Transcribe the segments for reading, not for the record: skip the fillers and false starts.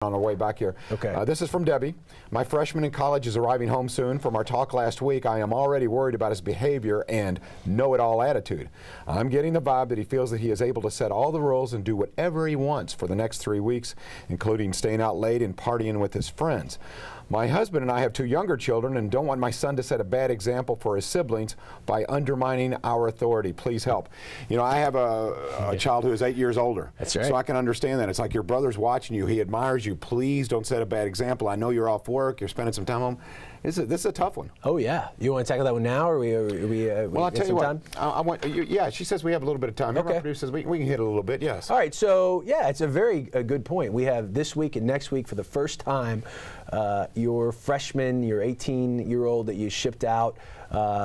on our way back here. Okay. This is from Debbie. My freshman in college is arriving home soon. From our talk last week, I am already worried about his behavior and know-it-all attitude. I'm getting the vibe that he feels that he is able to set all the rules and do whatever he wants for the next 3 weeks, including staying out late and partying with his friends. My husband and I have 2 younger children and don't want my son to set a bad example for his siblings by undermining our authority. Please help. You know, I have a child who is 8 years older. That's right. So I can understand that. It's like your brother's watching you. He admires you. Please don't set a bad example. I know you're off work. You're spending some time home. This is a tough one. Oh, yeah. You want to tackle that one now, or well, I'll tell you what. I want. Yeah, she says we have a little bit of time. Okay. Our producer says we can hit it a little bit, yes. All right, so, yeah, it's a very good point. We have this week and next week for the first time your freshman, your 18-year-old that you shipped out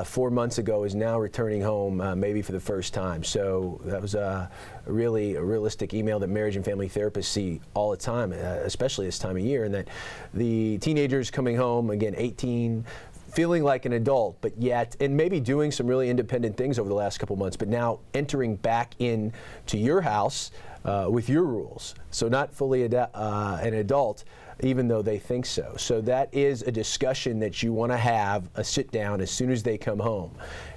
4 months ago is now returning home maybe for the first time. So that was a realistic email that marriage and family therapists see all the time, especially this time of year, and that the teenagers coming home, again, 18, feeling like an adult, but yet, and maybe doing some really independent things over the last couple months, but now entering back in to your house with your rules. So not fully an adult, even though they think so. So that is a discussion that you want to have a sit down as soon as they come home.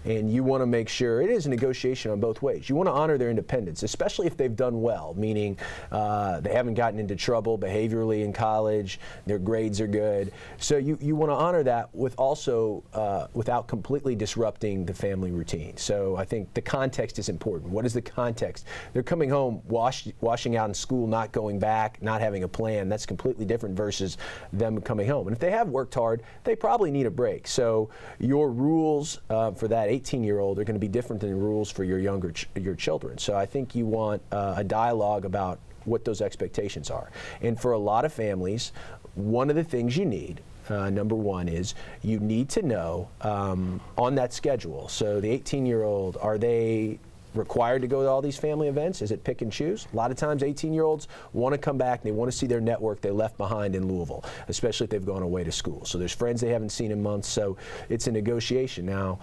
And you want to make sure it is a negotiation on both ways. You want to honor their independence, especially if they've done well, meaning they haven't gotten into trouble behaviorally in college, their grades are good. So you want to honor that with also without completely disrupting the family routine. So I think the context is important. What is the context? They're coming home, washing out in school, not going back, not having a plan. That's completely different versus them coming home. And if they have worked hard, they probably need a break. So your rules for that 18-year-old are going to be different than the rules for your your children. So I think you want a dialogue about what those expectations are. And for a lot of families, one of the things you need, number one, is you need to know on that schedule. So the 18-year-old, are they required to go to all these family events? Is it pick and choose? A lot of times 18-year-olds want to come back and they want to see their network they left behind in Louisville, especially if they've gone away to school. So there's friends they haven't seen in months, so it's a negotiation. Now,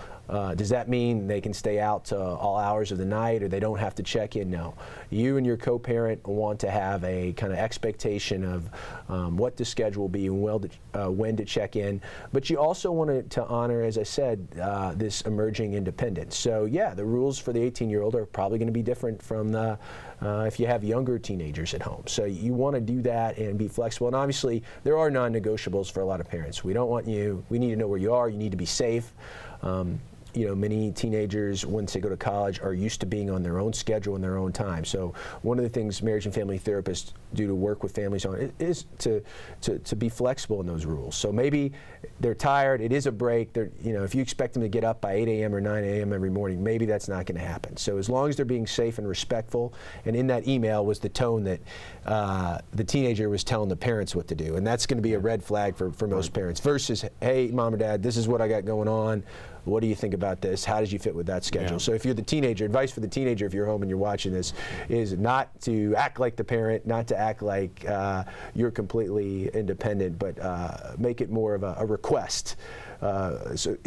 does that mean they can stay out to all hours of the night or they don't have to check in? No. You and your co-parent want to have a kind of expectation of what the schedule will be and when to check in, but you also want to honor, as I said, this emerging independence. So yeah, the rules for the 18-year-old are probably going to be different from the if you have younger teenagers at home. So you want to do that and be flexible. And obviously, there are non-negotiables for a lot of parents. We don't want you. We need to know where you are. You need to be safe. You know, many teenagers, once they go to college, are used to being on their own schedule and their own time. So one of the things marriage and family therapists do to work with families on is to be flexible in those rules. So maybe they're tired, it is a break. You know, if you expect them to get up by 8 a.m. or 9 a.m. every morning, maybe that's not going to happen. So as long as they're being safe and respectful, and in that email was the tone that the teenager was telling the parents what to do, and that's going to be a red flag for most parents, versus, hey, mom or dad, this is what I got going on. What do you think about this? How does you fit with that schedule? Yeah. So if you're the teenager, advice for the teenager if you're home and you're watching this is not to act like the parent, not to act like you're completely independent, but make it more of a request. So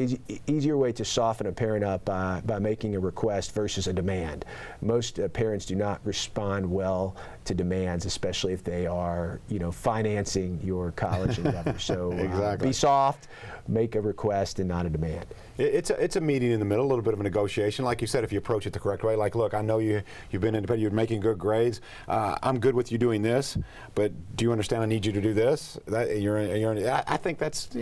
easier way to soften a parent up by making a request versus a demand. Most parents do not respond well to demands, especially if they are, you know, financing your college endeavor. So exactly. Be soft, make a request and not a demand. It's a meeting in the middle, a little bit of a negotiation. Like you said, if you approach it the correct way, like, look, I know you've been independent, you're making good grades. I'm good with you doing this, but do you understand I need you to do this? I think that's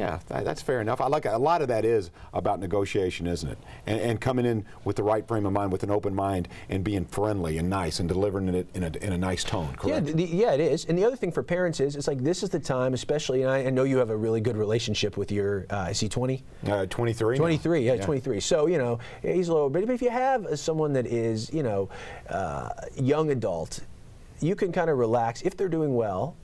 fair enough. I like a lot of that is about negotiation, isn't it? And coming in with the right frame of mind, with an open mind, and being friendly and nice and delivering it in a nice tone. Correct? Yeah, it is. And the other thing for parents is, it's like this is the time, especially, and I know you have a really good relationship with your, is he 20? 23. 23, yeah, 23. So, you know, he's a little bit, but if you have someone that is, you know, young adult, you can kind of relax. If they're doing well,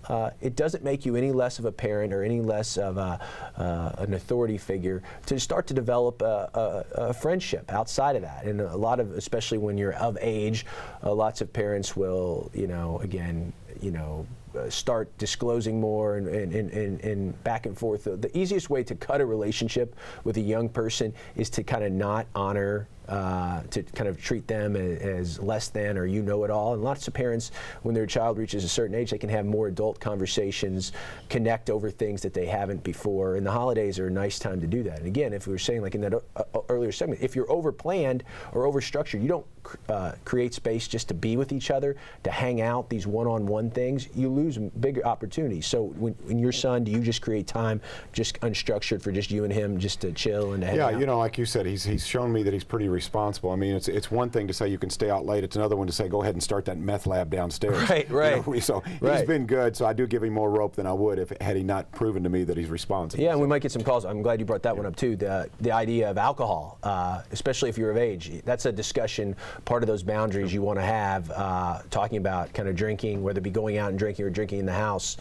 it doesn't make you any less of a parent or any less of an authority figure to start to develop a friendship outside of that. And a lot of, especially when you're of age, lots of parents will, you know, again, you know, start disclosing more and back and forth. The easiest way to cut a relationship with a young person is to kind of not honor to kind of treat them as less than or you know it all. And lots of parents, when their child reaches a certain age, they can have more adult conversations, connect over things that they haven't before. And the holidays are a nice time to do that. And again, if we were saying like in that earlier segment, if you're overplanned or overstructured, you don't create space just to be with each other, to hang out, these one-on-one things, you lose bigger opportunities. So when your son, do you just create time just unstructured for just you and him just to chill and to hang out? Yeah, you know, like you said, he's shown me that he's pretty responsible. I mean, it's one thing to say you can stay out late. It's another one to say go ahead and start that meth lab downstairs. Right. You know, so he's been good, so I do give him more rope than I would had he not proven to me that he's responsible. Yeah, and we might get some calls. I'm glad you brought that one up too. The idea of alcohol, especially if you're of age, that's a discussion, part of those boundaries you want to have, talking about kind of drinking, whether it be going out and drinking or drinking in the house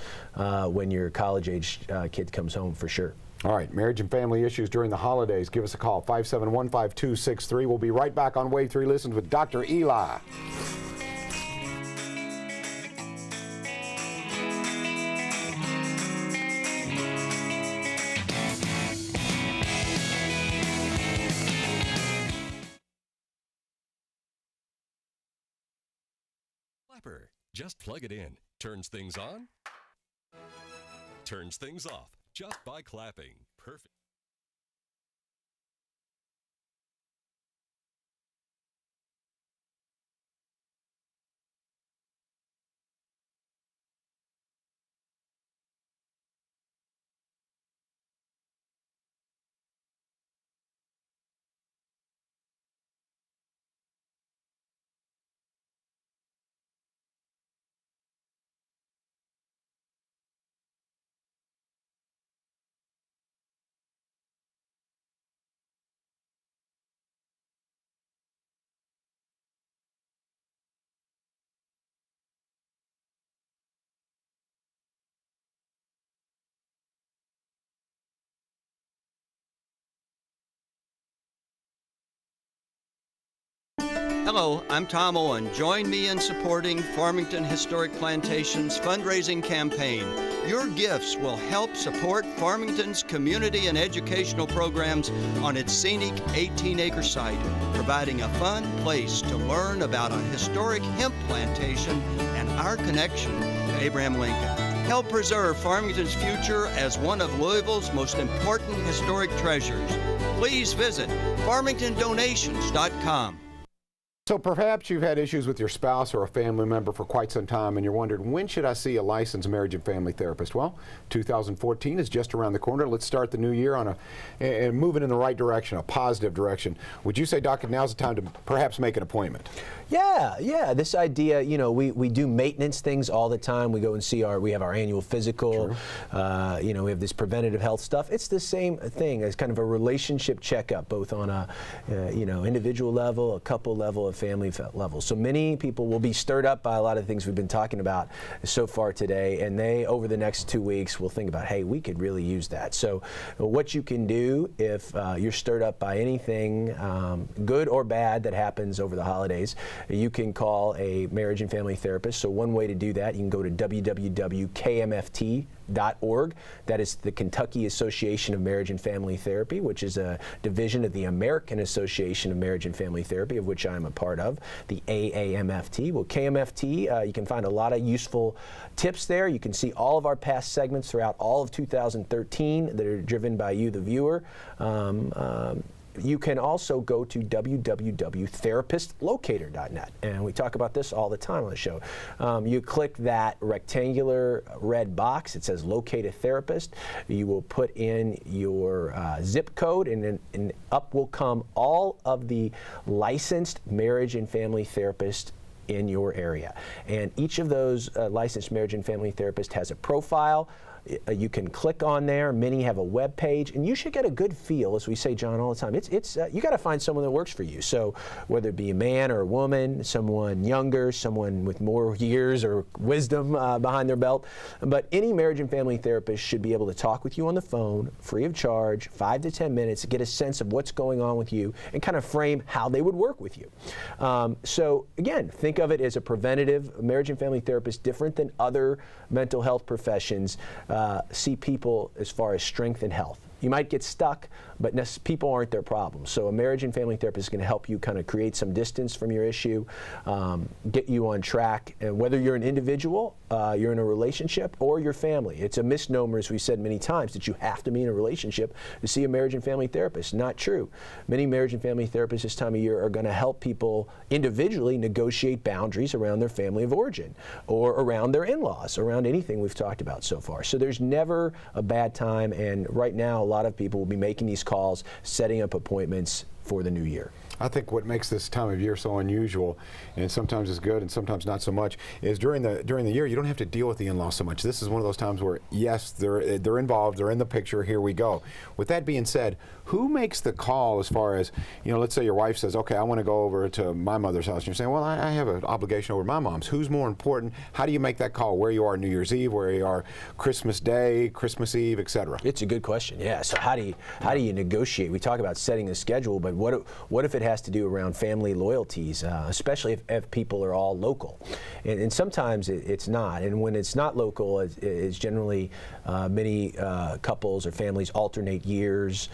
when your college-age kid comes home, for sure. All right, marriage and family issues during the holidays. Give us a call, 571-5263. We'll be right back on Wave 3 Listens with Dr. Eli. Just plug it in. Turns things on, turns things off just by clapping. Perfect. Hello, I'm Tom Owen. Join me in supporting Farmington Historic Plantations fundraising campaign. Your gifts will help support Farmington's community and educational programs on its scenic 18-acre site, providing a fun place to learn about a historic hemp plantation and our connection to Abraham Lincoln. Help preserve Farmington's future as one of Louisville's most important historic treasures. Please visit farmingtondonations.com. So perhaps you've had issues with your spouse or a family member for quite some time and you're wondering, when should I see a licensed marriage and family therapist? Well, 2014 is just around the corner. Let's start the new year on and moving in the right direction, a positive direction. Would you say, Doctor, now's the time to perhaps make an appointment? Yeah. This idea, you know, we do maintenance things all the time. We go and see we have our annual physical. You know, we have this preventative health stuff. It's the same thing as kind of a relationship checkup, both on a individual level, a couple level, a family level. So many people will be stirred up by a lot of things we've been talking about so far today, and they, over the next 2 weeks, will think about, hey, we could really use that. So what you can do if you're stirred up by anything, good or bad, that happens over the holidays, you can call a marriage and family therapist. So one way to do that, you can go to www.kmft.org. That is the Kentucky Association of Marriage and Family Therapy, which is a division of the American Association of Marriage and Family Therapy, of which I'm a part of, the AAMFT. Well, KMFT, you can find a lot of useful tips there. You can see all of our past segments throughout all of 2013 that are driven by you, the viewer. You can also go to www.therapistlocator.net, and we talk about this all the time on the show. You click that rectangular red box. It says locate a therapist. You will put in your zip code, and then up will come all of the licensed marriage and family therapists in your area. And each of those licensed marriage and family therapists has a profile. You can click on there. Many have a web page, and you should get a good feel, as we say, John, all the time. It's you got to find someone that works for you. So whether it be a man or a woman, someone younger, someone with more years or wisdom behind their belt, but any marriage and family therapist should be able to talk with you on the phone, free of charge, 5 to 10 minutes, to get a sense of what's going on with you and kind of frame how they would work with you. So again, think of it as a preventative marriage and family therapist, different than other mental health professions. See people as far as strength and health. You might get stuck, but people aren't their problem. So a marriage and family therapist is going to help you kind of create some distance from your issue, get you on track. And whether you're an individual, you're in a relationship, or your family. It's a misnomer, as we've said many times, that you have to be in a relationship to see a marriage and family therapist. Not true. Many marriage and family therapists this time of year are going to help people individually negotiate boundaries around their family of origin or around their in-laws, around anything we've talked about so far. So there's never a bad time, and right now a lot of people will be making these calls, setting up appointments for the new year. I think what makes this time of year so unusual, and sometimes it's good and sometimes not so much, is during the year you don't have to deal with the in-laws so much. This is one of those times where, yes, they're involved, they're in the picture, here we go. With that being said, who makes the call as far as, let's say your wife says, okay, I want to go over to my mother's house, and you're saying, well, I have an obligation over my mom's. Who's more important? How do you make that call? Where you are New Year's Eve, where you are Christmas Day, Christmas Eve, etc.? It's a good question, yeah. So how do you negotiate? We talk about setting a schedule, but what if it has to do around family loyalties, especially if people are all local? And sometimes it's not. And when it's not local, it's generally many couples or families alternate years.